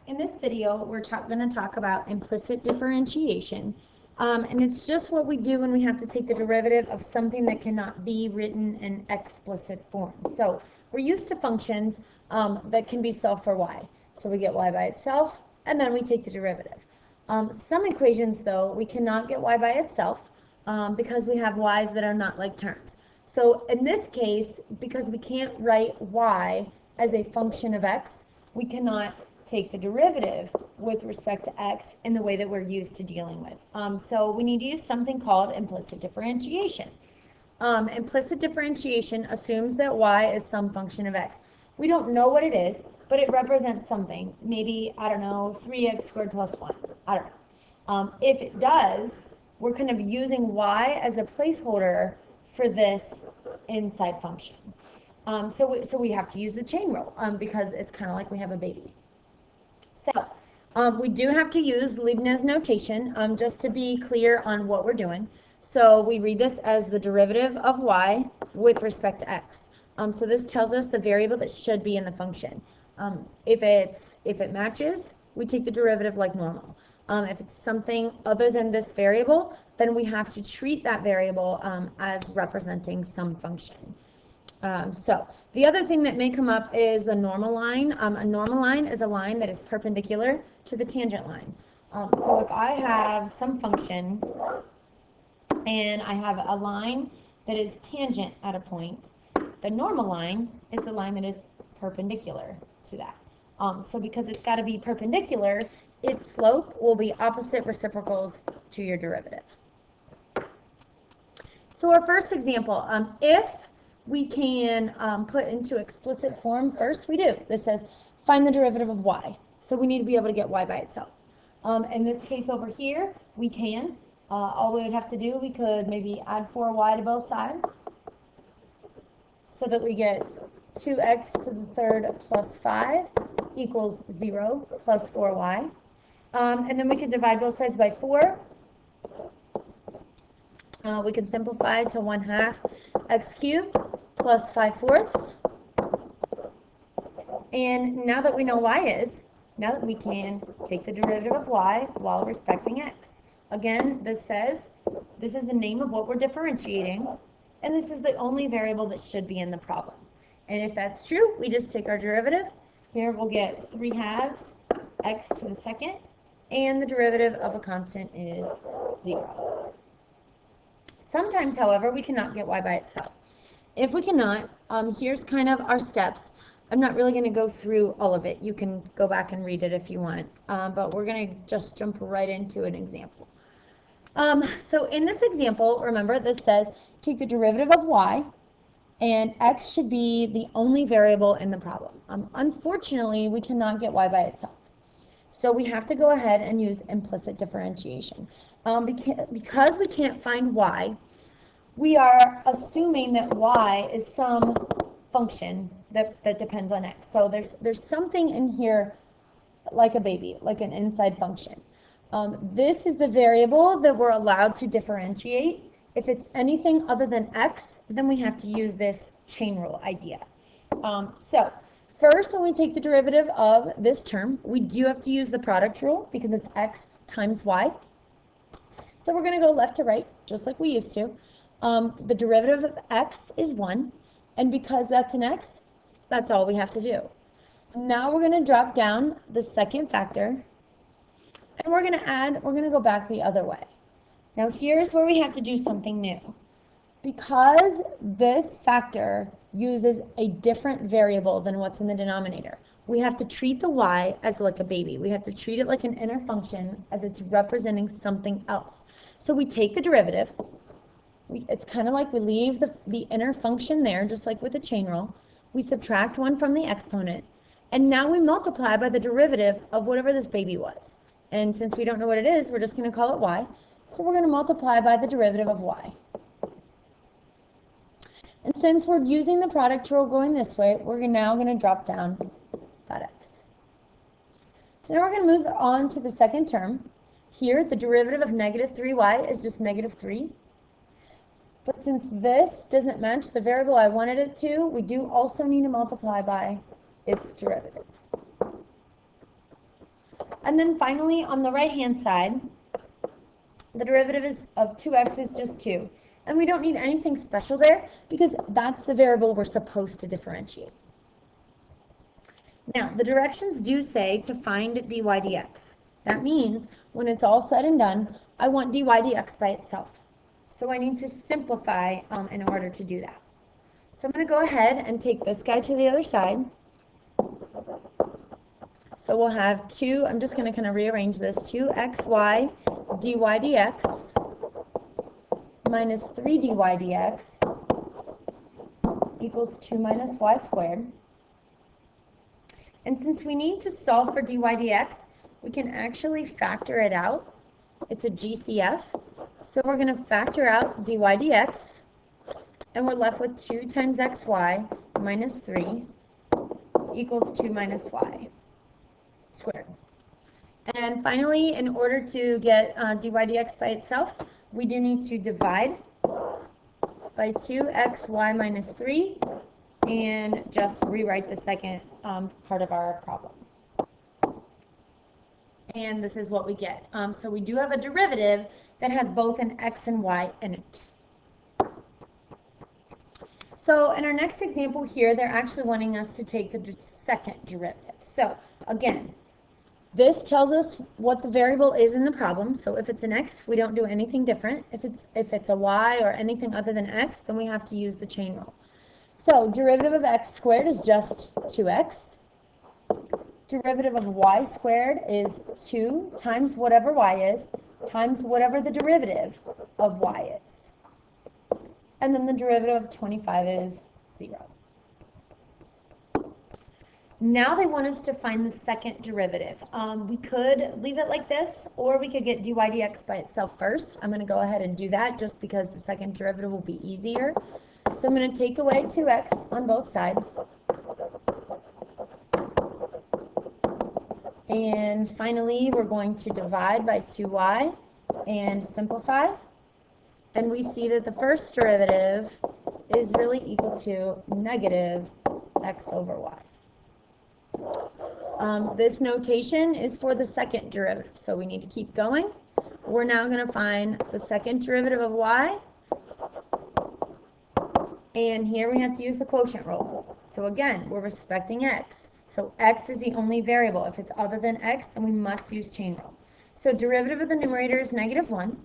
In this video, we're going to talk about implicit differentiation. And it's just what we do when we have to take the derivative of something that cannot be written in explicit form. So we're used to functions that can be solved for y. So we get y by itself, and then we take the derivative. Some equations, though, we cannot get y by itself because we have y's that are not like terms. So in this case, because we can't write y as a function of x, we cannot take the derivative with respect to x in the way that we're used to dealing with. So we need to use something called implicit differentiation. Implicit differentiation assumes that y is some function of x. We don't know what it is, but it represents something. Maybe, I don't know, 3x squared plus 1. I don't know. If it does, we're kind of using y as a placeholder for this inside function. So we have to use the chain rule because it's kind of like we have a baby. So we do have to use Leibniz notation just to be clear on what we're doing. So we read this as the derivative of y with respect to x. So this tells us the variable that should be in the function. If it matches, we take the derivative like normal. If it's something other than this variable, then we have to treat that variable as representing some function. So the other thing that may come up is the normal line. A normal line is a line that is perpendicular to the tangent line. So if I have some function and I have a line that is tangent at a point, the normal line is the line that is perpendicular to that. So because it's got to be perpendicular, its slope will be opposite reciprocals to your derivative. So our first example, if we can put into explicit form first, we do. This says, find the derivative of y. So we need to be able to get y by itself. In this case over here, we can. All we would have to do, we could maybe add 4y to both sides so that we get 2x to the third plus 5 equals 0 plus 4y. And then we could divide both sides by 4. We can simplify to 1/2 x cubed plus 5/4. And now that we know y is, now that we can take the derivative of y while respecting x. Again, this says this is the name of what we're differentiating, and this is the only variable that should be in the problem. And if that's true, we just take our derivative. Here we'll get 3/2 x to the second, and the derivative of a constant is 0. Sometimes, however, we cannot get y by itself. If we cannot, here's kind of our steps. I'm not really going to go through all of it. You can go back and read it if you want, but we're going to just jump right into an example. So in this example, remember this says take the derivative of y, and x should be the only variable in the problem. Unfortunately, we cannot get y by itself. So we have to go ahead and use implicit differentiation. Because we can't find y, we are assuming that y is some function that depends on x. So there's something in here like a baby, like an inside function. This is the variable that we're allowed to differentiate. If it's anything other than x, then we have to use this chain rule idea. So first, when we take the derivative of this term, we do have to use the product rule because it's x times y. So we're going to go left to right, just like we used to. The derivative of x is 1, and because that's an x, that's all we have to do. Now we're going to drop down the second factor, and we're going to go back the other way. Now here's where we have to do something new. Because this factor uses a different variable than what's in the denominator, we have to treat the y as like a baby. We have to treat it like an inner function as it's representing something else. So we take the derivative. It's kind of like we leave the inner function there, just like with the chain rule. We subtract 1 from the exponent, and now we multiply by the derivative of whatever this baby was. And since we don't know what it is, we're just going to call it y. So we're going to multiply by the derivative of y. And since we're using the product rule going this way, we're now going to drop down that x. So now we're going to move on to the second term. Here, the derivative of negative 3y is just negative 3. But since this doesn't match the variable I wanted it to, we do also need to multiply by its derivative. And then finally, on the right-hand side, the derivative of 2x is just 2. And we don't need anything special there because that's the variable we're supposed to differentiate. Now, the directions do say to find dy dx. That means when it's all said and done, I want dy dx by itself. So I need to simplify in order to do that. So I'm going to go ahead and take this guy to the other side. So we'll have 2, I'm just going to kind of rearrange this, 2xy dy dx minus 3 dy dx equals 2 minus y squared. And since we need to solve for dy dx, we can actually factor it out. It's a GCF. So we're going to factor out dy dx, and we're left with 2 times xy minus 3 equals 2 minus y squared. And finally, in order to get dy dx by itself, we do need to divide by 2xy minus 3 and just rewrite the second part of our problem. And this is what we get. So we do have a derivative that has both an x and y in it. So in our next example here, they're actually wanting us to take the second derivative. So again, this tells us what the variable is in the problem. So if it's an x, we don't do anything different. If it's a y or anything other than x, then we have to use the chain rule. So derivative of x squared is just 2x. Derivative of y squared is 2 times whatever y is times whatever the derivative of y is. And then the derivative of 25 is 0. Now they want us to find the second derivative. We could leave it like this, or we could get dy dx by itself first. I'm going to go ahead and do that just because the second derivative will be easier. So I'm going to take away 2x on both sides. And finally, we're going to divide by 2y and simplify. And we see that the first derivative is really equal to negative x over y. This notation is for the second derivative, so we need to keep going. We're now going to find the second derivative of y. And here we have to use the quotient rule. So again, we're respecting x. So x is the only variable. If it's other than x, then we must use chain rule. So derivative of the numerator is negative 1.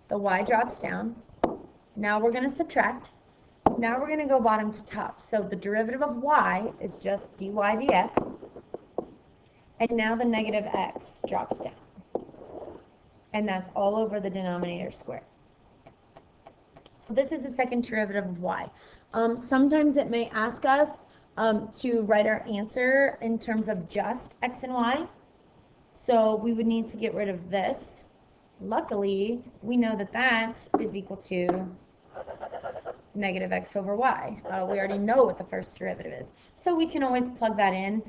The y drops down. Now we're going to subtract. Now we're going to go bottom to top. So the derivative of y is just dy dx. And now the negative x drops down. And that's all over the denominator square. So this is the second derivative of y. Sometimes it may ask us to write our answer in terms of just x and y. So we would need to get rid of this. Luckily, we know that that is equal to negative x over y. We already know what the first derivative is. So we can always plug that in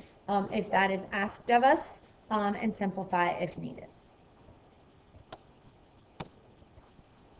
if that is asked of us and simplify if needed.